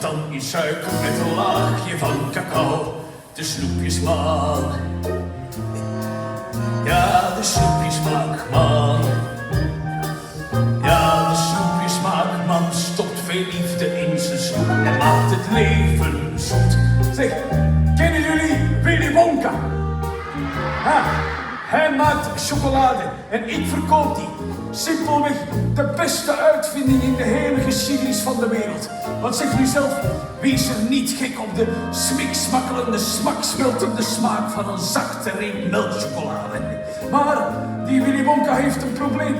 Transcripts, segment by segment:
het dan in suiker met een laagje van cacao. De snoepjesman. Ja, de snoepjesmaakman. Ja, de snoepjesmaakman stopt veel liefde in zijn snoep en maakt het leven zoet. Zeg, kennen jullie Willy Wonka? Ha, hij maakt chocolade en ik verkoop die. Simpelweg de beste uitvinding in de hele geschiedenis van de wereld. Want zeg nu zelf, wie is er niet gek op de smiksmakkelende, smaksmeltende smaak van een zachte reep melkchocolade? Maar die Willy Wonka heeft een probleem.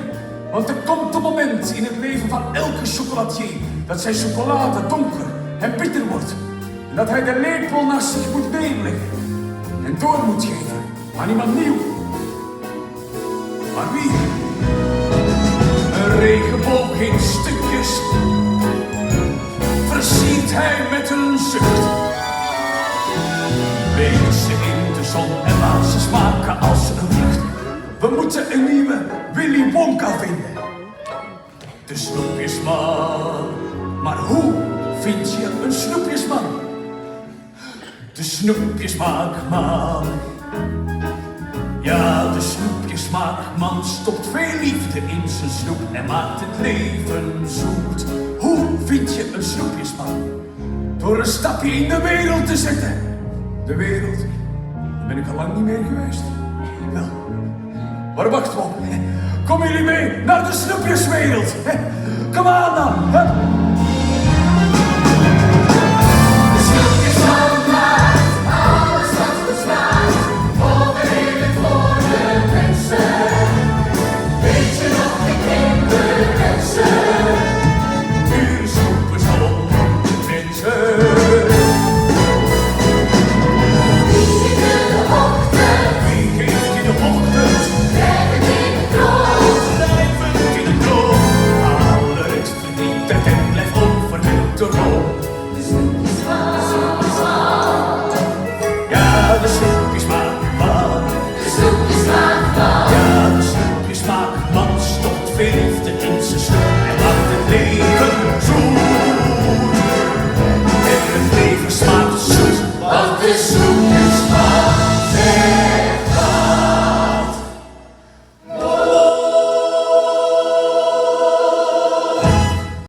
Want er komt een moment in het leven van elke chocolatier dat zijn chocolade donker en bitter wordt. En dat hij de lepel naast zich moet neerleggen en door moet geven aan iemand nieuw. Maar wie? Een regenboog in stukjes versiert hij met een zucht. Weeg ze in de zon en laat ze smaken als een vlucht. We moeten een nieuwe Willy Wonka vinden. De snoepjesman. Maar hoe vind je een snoepjesman? De snoepjesmaakman. Ja, de snoepjesmaakman stopt veel liefde in zijn snoep en maakt het leven zoet. Hoe vind je een snoepjesman? Door een stapje in de wereld te zetten. De wereld? Daar ben ik al lang niet meer geweest. Wel, maar wacht op. Kom jullie mee naar de snoepjeswereld. Kom aan dan. De snoepjesman maakt alles wat goed smaakt. Overlevend voor de mensen. Weet je nog de kinderwensen? Uw snoep is al de mensen. Wie geeft je de ochtend? Wie geeft je de ochtend? Blijvend in de kroon. Blijvend in de kroon. Haal er het verdriet uit en blijf onverwend de room. De snoepjesman. Ja, de snoepjesmaakman. De snoepjesmaakman. Ja, de snoepjesmaakman stopt veel liefde in zijn snoep en maakt het leven zoet. En het leven smaakt zoet, Want de snoep